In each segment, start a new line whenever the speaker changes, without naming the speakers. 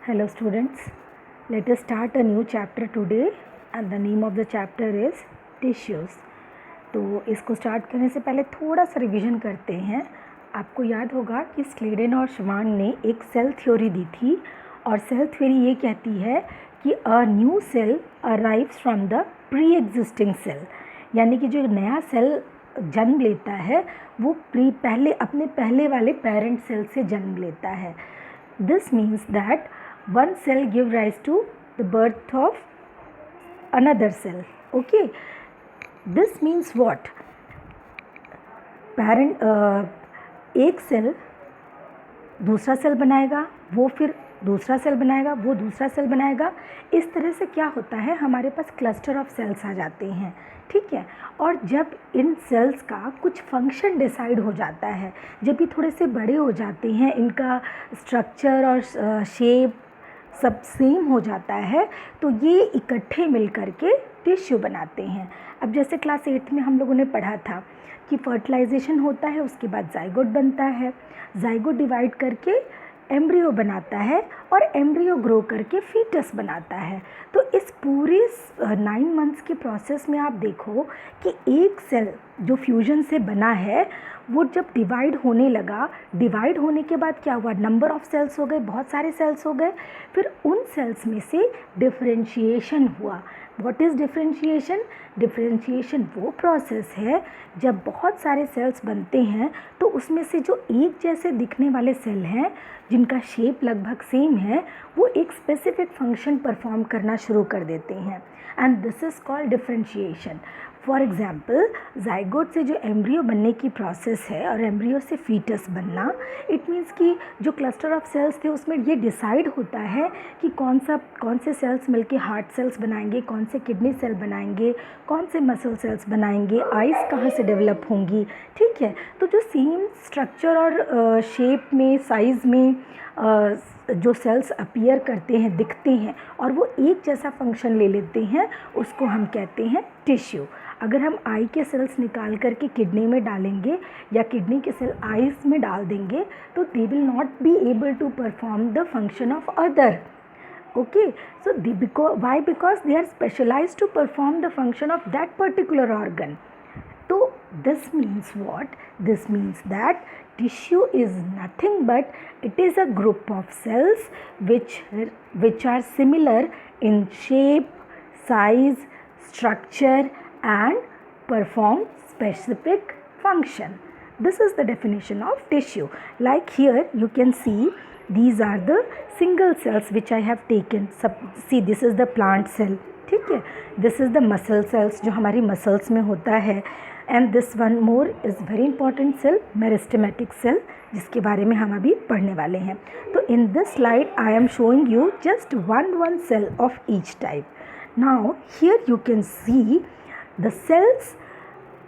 Hello students, let us start a new chapter today and the name of the chapter is tissues. तो इसको start करने से पहले थोड़ा सा रिवीजन करते हैं. आपको याद होगा कि स्लेडन और श्वान ने एक सेल थ्योरी दी थी और सेल थ्योरी ये कहती है कि a new cell arrives from the pre existing cell, यानी कि जो नया सेल जन्म लेता है वो अपने पहले वाले पेरेंट सेल से जन्म लेता है. This means that one cell give rise to the birth of another cell. Okay, this means what? Parent एक सेल दूसरा सेल बनाएगा, वो फिर दूसरा सेल बनाएगा, वो दूसरा सेल बनाएगा. इस तरह से क्या होता है, हमारे पास क्लस्टर ऑफ सेल्स आ जाते हैं. ठीक है, और जब इन सेल्स का कुछ फंक्शन डिसाइड हो जाता है, जब ये थोड़े से बड़े हो जाते हैं, इनका स्ट्रक्चर और शेप सब सेम हो जाता है, तो ये इकट्ठे मिल कर के टिश्यू बनाते हैं. अब जैसे क्लास 8 में हम लोगों ने पढ़ा था कि फर्टिलाइजेशन होता है, उसके बाद जाइगोट बनता है, जाइगोट डिवाइड करके एम्ब्रियो बनाता है और एम्ब्रियो ग्रो करके फीटस बनाता है. तो इस पूरे 9 मंथ्स के प्रोसेस में आप देखो कि एक सेल जो फ्यूजन से बना है वो जब डिवाइड होने लगा, डिवाइड होने के बाद क्या हुआ, नंबर ऑफ सेल्स हो गए, बहुत सारे सेल्स हो गए. फिर उन सेल्स में से डिफरेंशिएशन हुआ. What is differentiation? डिफरेंशिएशन वो प्रोसेस है जब बहुत सारे सेल्स बनते हैं तो उसमें से जो एक जैसे दिखने वाले सेल हैं जिनका शेप लगभग सेम है, वो एक स्पेसिफिक फंक्शन परफॉर्म करना शुरू कर देते हैं, and this is called differentiation. For example, zygote से जो एम्ब्रियो बनने की प्रोसेस है और एम्ब्रियो से फीटस बनना, इट मीन्स कि जो क्लस्टर ऑफ सेल्स थे उसमें ये डिसाइड होता है कि कौन से सेल्स मिलके हार्ट सेल्स बनाएंगे, कौन से किडनी सेल बनाएंगे, कौन से मसल सेल्स बनाएंगे, आइज़ कहाँ से डेवलप होंगी. ठीक है, तो जो सेम स्ट्रक्चर और शेप में, साइज़ में जो सेल्स अपीयर करते हैं, दिखते हैं और वो एक जैसा फंक्शन ले लेते हैं, उसको हम कहते हैं टिश्यू. अगर हम आई के सेल्स निकाल करके किडनी में डालेंगे या किडनी के सेल आइज़ में डाल देंगे तो they will not be able to perform the function of other. Okay, so because they are specialized to perform the function of that particular organ. So this means what? This means that tissue is nothing but it is a group of cells which are similar in shape, size, structure and perform specific function. This is the definition of tissue. Like here you can see these are the single cells which I have taken. See, this is the plant cell. ठीक है, this is the muscle cells जो हमारी muscles में होता है, and this one more is very important cell, meristematic cell, जिसके बारे में हम अभी पढ़ने वाले हैं. तो in this slide I am showing you just one cell of each type. Now here you can see the cells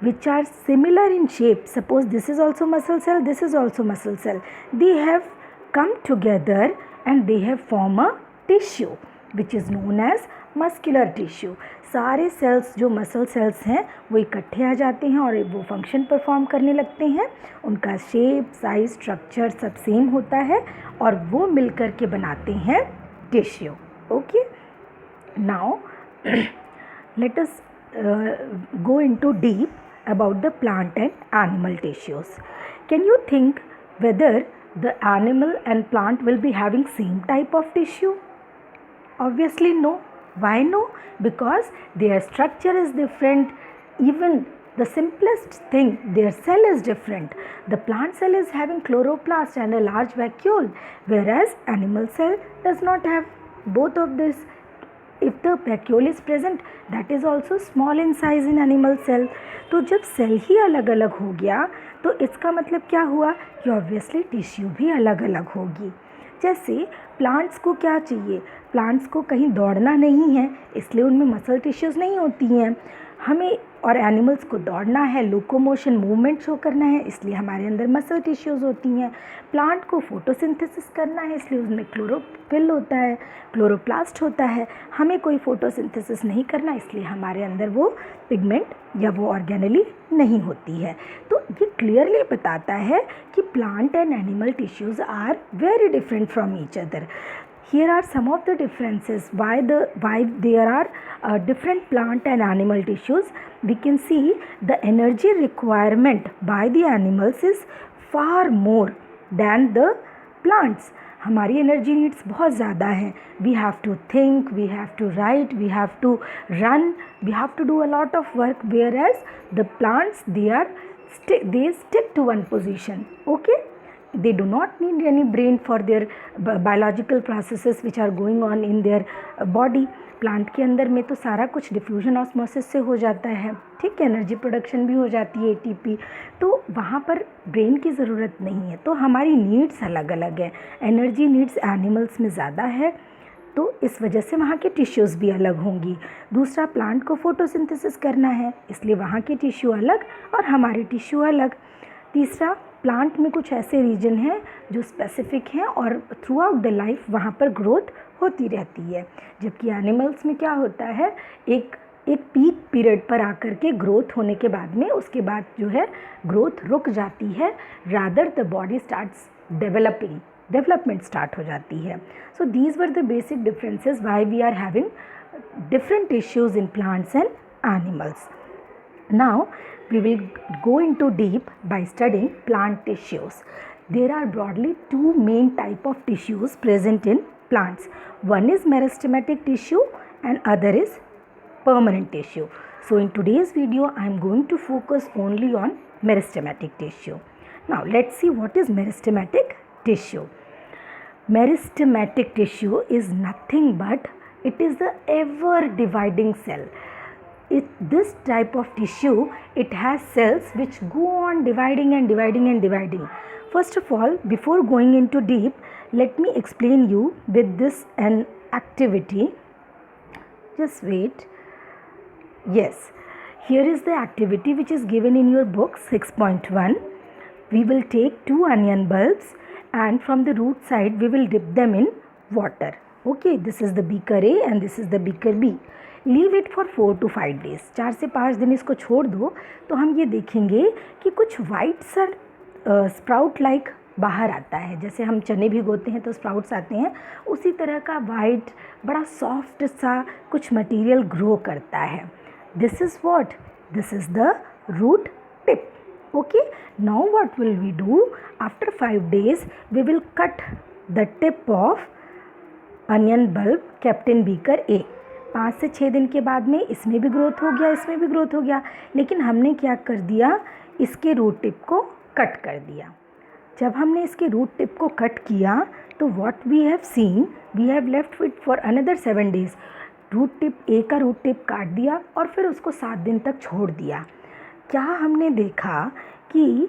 which are similar in shape. Suppose this is also muscle cell, this is also muscle cell. They have come together and they have formed a tissue which is known as muscular tissue. सारे sales जो muscle cells हैं वो इकट्ठे आ जाते हैं और वो function perform करने लगते हैं. उनका शेप, साइज, स्ट्रक्चर सब सेम होता है और वो मिलकर के बनाते हैं tissue. Okay, now let us go into deep about the plant and animal tissues. Can you think whether the animal and plant will be having same type of tissue? Obviously no. Why no? Because their structure is different. Even the simplest thing, their cell is different. The plant cell is having chloroplast and a large vacuole, whereas animal cell does not have both of this. If the vacuole is present, that is also small in size in animal cell. तो जब cell ही अलग अलग हो गया तो इसका मतलब क्या हुआ कि ऑब्वियसली टिश्यू भी अलग अलग होगी. जैसे प्लांट्स को क्या चाहिए, प्लांट्स को कहीं दौड़ना नहीं है इसलिए उनमें मसल टिश्यूज़ नहीं होती हैं. हमें और एनिमल्स को दौड़ना है, लोकोमोशन, मूवमेंट शो करना है, इसलिए हमारे अंदर मसल टिश्यूज़ होती हैं. प्लांट को फोटोसिंथेसिस करना है इसलिए उसमें क्लोरोफिल होता है, क्लोरोप्लास्ट होता है. हमें कोई फोटोसिंथेसिस नहीं करना इसलिए हमारे अंदर वो पिगमेंट या वो ऑर्गेनेली नहीं होती है. तो ये क्लियरली बताता है कि plant and animal tissues are very different from each other. Here are some of the differences why there are different plant and animal tissues. We can see the energy requirement by the animals is far more than the plants. हमारी energy needs बहुत ज़्यादा है. We have to think, we have to write, we have to run, we have to do a lot of work, whereas the plants they stick to one position. Okay, they do not need any brain for their biological processes which are going on in their body. Plant के अंदर में तो सारा कुछ diffusion osmosis से हो जाता है, ठीक है, एनर्जी प्रोडक्शन भी हो जाती है एटीपी, तो वहाँ पर ब्रेन की ज़रूरत नहीं है. तो हमारी नीड्स अलग अलग है. एनर्जी नीड्स एनिमल्स में ज़्यादा है, तो इस वजह से वहाँ के टिश्यूज़ भी अलग होंगी. दूसरा, प्लांट को फोटोसिंथेसिस करना है, इसलिए वहाँ के टिश्यू अलग और हमारे टिश्यू अलग. तीसरा, प्लांट में कुछ ऐसे रीजन हैं जो स्पेसिफिक हैं और थ्रू आउट द लाइफ वहाँ पर ग्रोथ होती रहती है. जबकि एनिमल्स में क्या होता है, एक पीक पीरियड पर आकर के ग्रोथ होने के बाद में उसके बाद जो है ग्रोथ रुक जाती है, rather the body starts development start हो जाती है. So these were the basic differences why we are having different tissues in plants and animals. Now we will go into deep by studying plant tissues. There are broadly two main type of tissues present in plants. One is meristematic tissue and other is permanent tissue. So in today's video I am going to focus only on meristematic tissue. Now let's see what is meristematic tissue. Meristematic tissue is nothing but it is the ever dividing cell. This type of tissue, it has cells which go on dividing and dividing and dividing. First of all, before going into deep, let me explain you with this an activity. Just wait. Yes, here is the activity which is given in your book 6.1. We will take 2 onion bulbs and from the root side we will dip them in water. Okay, this is the beaker A and this is the beaker B. Leave it for 4 to 5 days. 4 से 5 दिन इसको छोड़ दो तो हम ये देखेंगे कि कुछ वाइट सा स्प्राउट लाइक बाहर आता है. जैसे हम चने भिगोते हैं तो स्प्राउट्स आते हैं, उसी तरह का वाइट बड़ा सॉफ्ट सा कुछ मटेरियल ग्रो करता है. This is what? This is the root tip. Okay, now what will we do? After 5 days we will cut the tip of onion bulb captain beaker A. 5 से 6 दिन के बाद में इसमें भी ग्रोथ हो गया, इसमें भी ग्रोथ हो गया, लेकिन हमने क्या कर दिया, इसके रूट टिप को कट कर दिया. जब हमने इसके रूट टिप को कट किया तो what we have seen, we have left it for another 7 days. Root tip A का रूट टिप काट दिया और फिर उसको 7 दिन तक छोड़ दिया. क्या हमने देखा कि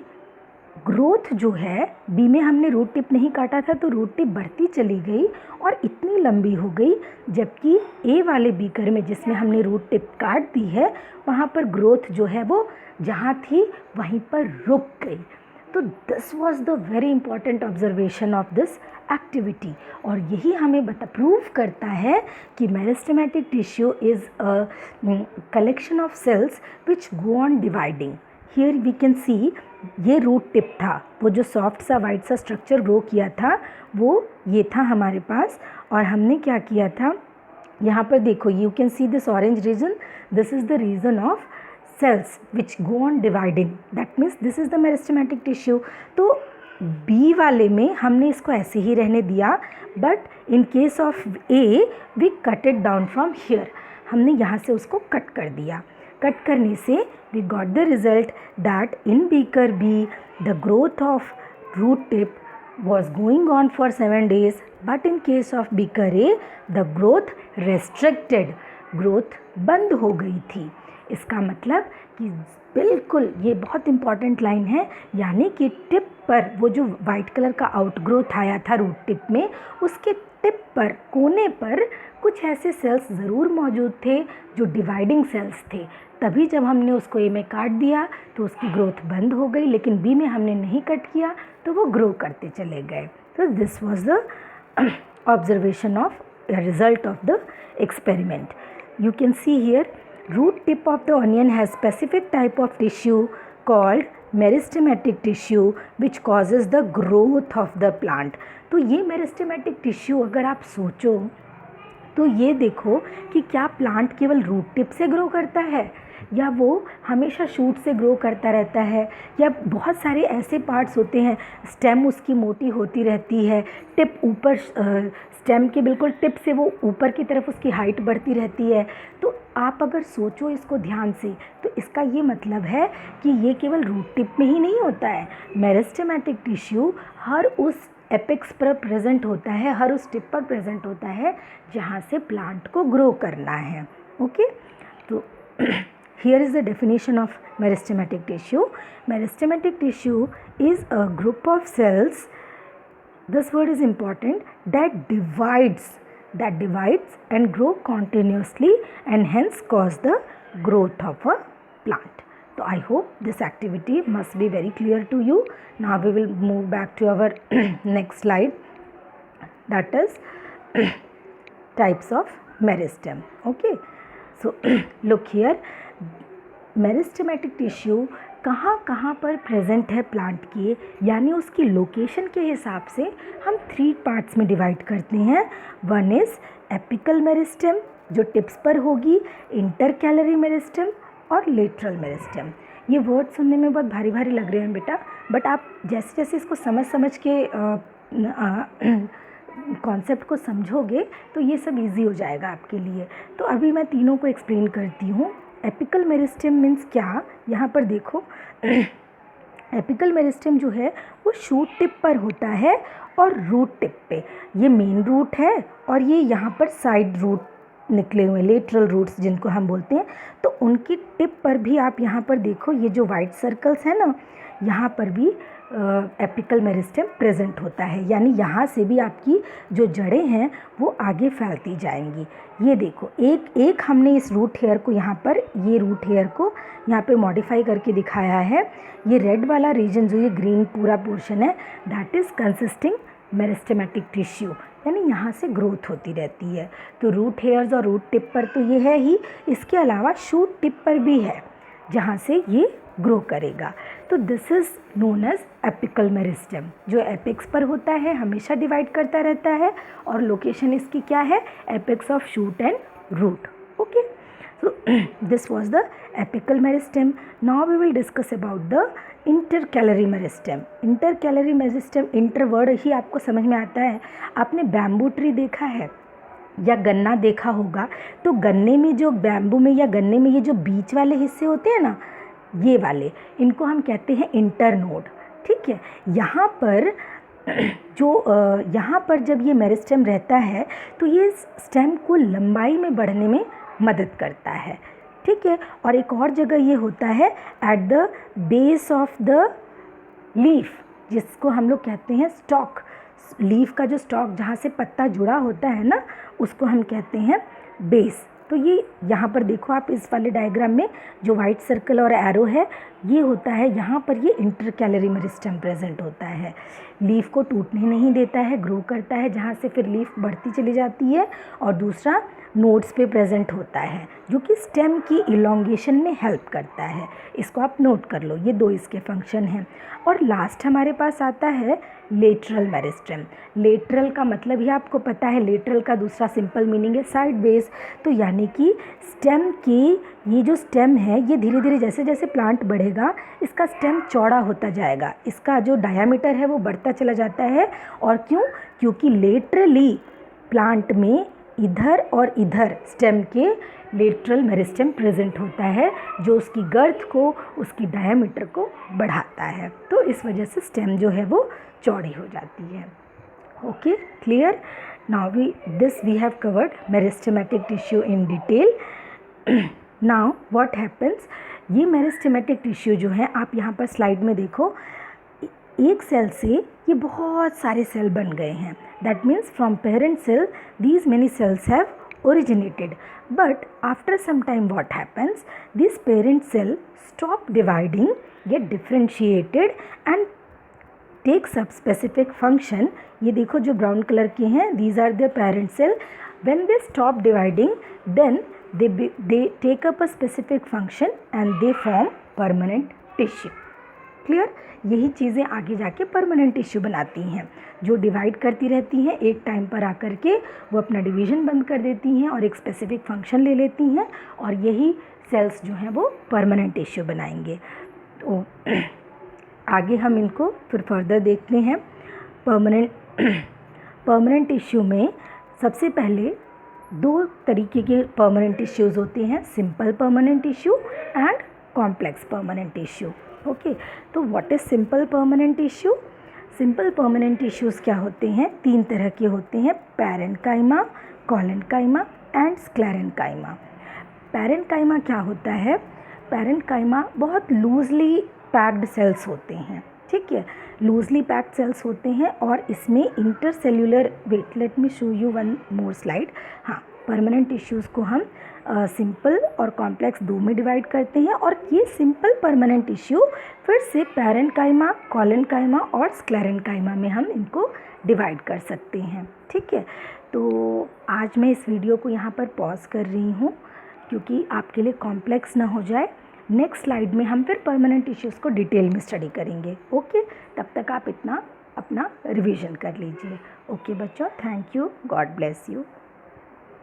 ग्रोथ जो है, बी में हमने रूट टिप नहीं काटा था तो रूट टिप बढ़ती चली गई और इतनी लंबी हो गई, जबकि ए वाले बीकर में जिसमें हमने रूट टिप काट दी है वहाँ पर ग्रोथ जो है वो जहाँ थी वहीं पर रुक गई. तो this was the very important observation of this activity. और यही हमें प्रूव करता है कि meristematic tissue is a collection of cells which go on dividing. Here we can see ये रूट टिप था, वो जो सॉफ्ट सा वाइट सा स्ट्रक्चर ग्रो किया था वो ये था हमारे पास. और हमने क्या किया था, यहाँ पर देखो, you can see this orange region, this is the region of cells which go on dividing. That means this is the meristematic tissue. तो B वाले में हमने इसको ऐसे ही रहने दिया, but in case of A we cut it down from here. हमने यहाँ से उसको कट कर दिया. कट करने से we got the result that in beaker B the growth of root tip was going on for 7 days, but in case of beaker A the growth restricted. growth बंद हो गई थी. इसका मतलब कि बिल्कुल ये बहुत इम्पॉर्टेंट लाइन है, यानी कि टिप पर वो जो वाइट कलर का आउटग्रोथ आया था रूट टिप में, उसके टिप पर कोने पर कुछ ऐसे सेल्स ज़रूर मौजूद थे जो डिवाइडिंग सेल्स थे. तभी जब हमने उसको ए में काट दिया तो उसकी ग्रोथ बंद हो गई, लेकिन बी में हमने नहीं कट किया तो वो ग्रो करते चले गए. तो this was the observation of result of the experiment. You can see here root tip of the onion has specific type of tissue called meristematic tissue which causes the growth of the plant. तो ये meristematic tissue अगर आप सोचो तो ये देखो कि क्या प्लांट केवल रूट टिप से ग्रो करता है या वो हमेशा शूट से ग्रो करता रहता है, या बहुत सारे ऐसे पार्ट्स होते हैं, स्टेम उसकी मोटी होती रहती है, टिप ऊपर स्टेम के बिल्कुल टिप से वो ऊपर की तरफ उसकी हाइट बढ़ती रहती है। तो आप अगर सोचो इसको ध्यान से तो इसका ये मतलब है कि ये केवल रूट टिप में ही नहीं होता है, मेरिस्टेमेटिक टिश्यू हर उस एपेक्स पर प्रेजेंट होता है, हर उस टिप पर प्रेजेंट होता है जहाँ से प्लांट को ग्रो करना है। ओके, तो here is the definition of meristematic tissue. Meristematic tissue is a group of cells, this word is important, that divides and grow continuously and hence cause the growth of a plant. So I hope this activity must be very clear to you. Now we will move back to our next slide, that is types of meristem. Okay, so look here, meristematic tissue कहाँ कहाँ पर present है plant के, यानी उसकी location के हिसाब से हम 3 पार्ट्स में डिवाइड करते हैं। वन इज़ एपिकल मेरिस्टेम जो टिप्स पर होगी, इंटरकैलरी मेरिस्टेम और लेटरल मेरिस्टेम। ये वर्ड सुनने में बहुत भारी भारी लग रहे हैं बेटा, बट आप जैसे जैसे इसको समझ के कॉन्सेप्ट को समझोगे तो ये सब इजी हो जाएगा आपके लिए। तो अभी मैं तीनों को एक्सप्लेन करती हूँ। एपिकल मेरिस्टेम मीन्स क्या, यहाँ पर देखो एपिकल मेरिस्टेम जो है वो शूट टिप पर होता है और रूट टिप पे, ये मेन रूट है और ये यहाँ पर साइड रूट निकले हुए लेटरल रूट्स जिनको हम बोलते हैं। तो उनकी टिप पर भी आप यहाँ पर देखो, ये जो वाइट सर्कल्स है ना, यहाँ पर भी एपिकल मेरिस्टेम प्रेजेंट होता है, यानी यहाँ से भी आपकी जो जड़ें हैं वो आगे फैलती जाएंगी। ये देखो एक हमने इस रूट हेयर को यहाँ पर, ये रूट हेयर को यहाँ पर मॉडिफाई करके दिखाया है। ये रेड वाला रीजन जो ये ग्रीन पूरा पोर्शन है, that is consisting meristematic tissue, यानी यहाँ से ग्रोथ होती रहती है। तो रूट हेयर्स और रूट टिप पर तो ये है ही, इसके अलावा शूट टिप पर भी है जहाँ से ये ग्रो करेगा। तो this is known as apical meristem, जो एपेक्स पर होता है, हमेशा डिवाइड करता रहता है और लोकेशन इसकी क्या है, apex of shoot and root. Okay, so this was the apical meristem. Now we will discuss about the intercalary meristem. Intercalary meristem, inter word ही आपको समझ में आता है। आपने बैम्बू ट्री देखा है या गन्ना देखा होगा, तो गन्ने में जो बैम्बू में या गन्ने में ये जो बीच वाले हिस्से होते हैं ना, ये वाले, इनको हम कहते हैं इंटरनोड। ठीक है, यहाँ पर जब ये मेरिस्टेम रहता है तो ये स्टेम को लंबाई में बढ़ने में मदद करता है। ठीक है, और एक और जगह ये होता है at the base of the leaf, जिसको हम लोग कहते हैं स्टॉक। लीफ का जो स्टॉक जहाँ से पत्ता जुड़ा होता है ना, उसको हम कहते हैं बेस। तो ये यहाँ पर देखो आप इस वाले डायग्राम में जो वाइट सर्कल और एरो है, ये होता है, यहाँ पर ये इंटरकैलरी मेरिस्टेम प्रेजेंट होता है। लीफ को टूटने नहीं देता है, ग्रो करता है, जहाँ से फिर लीफ बढ़ती चली जाती है। और दूसरा नोड्स पे प्रेजेंट होता है जो कि स्टेम की इलोंगेशन में हेल्प करता है। इसको आप नोट कर लो, ये 2 इसके फंक्शन हैं। और लास्ट हमारे पास आता है लेटरल मेरिस्टेम। लेटरल का मतलब ही आपको पता है, लेटरल का दूसरा सिंपल मीनिंग है साइड बेस। तो यानी कि स्टेम की ये जो स्टेम है, ये धीरे धीरे जैसे जैसे प्लांट बढ़ेगा इसका स्टेम चौड़ा होता जाएगा, इसका जो डायामीटर है वो बढ़ता चला जाता है। और क्यों? क्योंकि लेटरली प्लांट में इधर और इधर स्टेम के लेटरल मेरिस्टेम प्रेजेंट होता है, जो उसकी गर्थ को, उसकी डायामीटर को बढ़ाता है। तो इस वजह से स्टेम जो है वो चौड़ी हो जाती है। Okay, clear? Now we have covered meristematic tissue in detail. Now what happens, ये मेरिस्टेमेटिक टिश्यू जो है, आप यहाँ पर स्लाइड में देखो, एक सेल से ये बहुत सारे सेल बन गए हैं। That means from parent cell these many cells have originated, but after some time what happens, this parent cell stop dividing, get differentiated and takes up specific function. ये देखो जो ब्राउन कलर के हैं, these are the parent cell. When they stop dividing, then they take up a specific function and they form permanent tissue. Clear? यही चीज़ें आगे जाके permanent tissue बनाती हैं, जो डिवाइड करती रहती हैं, एक टाइम पर आकर के वो अपना डिवीज़न बंद कर देती हैं और एक स्पेसिफिक फंक्शन ले लेती हैं, और यही सेल्स जो हैं वो परमानेंट टिश्यू बनाएंगे। तो आगे हम इनको फिर फर्दर देखते हैं। परमानेंट टिश्यू में सबसे पहले 2 तरीके के परमानेंट टिश्यूज़ होते हैं, simple permanent tissue and complex permanent tissue. Okay, तो what is simple permanent tissue? Simple permanent tissues क्या होते हैं? 3 तरह के होते हैं, parenchyma, collenchyma and sclerenchyma. Parenchyma क्या होता है? पैरेन्काइमा बहुत लूजली पैक्ड सेल्स होते हैं, ठीक है, लूजली पैक्ड सेल्स होते हैं, और इसमें intercellular, wait let me show you one more slide. हाँ, परमानेंट टिश्यूज़ को हम सिंपल और कॉम्प्लेक्स 2 में डिवाइड करते हैं, और ये सिंपल परमानेंट टिश्यू फिर से पैरेन्काइमा, कोलेन्काइमा और स्क्लेरेन्काइमा में हम इनको डिवाइड कर सकते हैं, ठीक है। तो आज मैं इस वीडियो को यहाँ पर पॉज कर रही हूँ क्योंकि आपके लिए कॉम्प्लेक्स ना हो जाए। नेक्स्ट स्लाइड में हम फिर परमानेंट टिश्यूज़ को डिटेल में स्टडी करेंगे। ओके, तब तक आप इतना अपना रिवीजन कर लीजिए। ओके बच्चों, thank you, God bless you.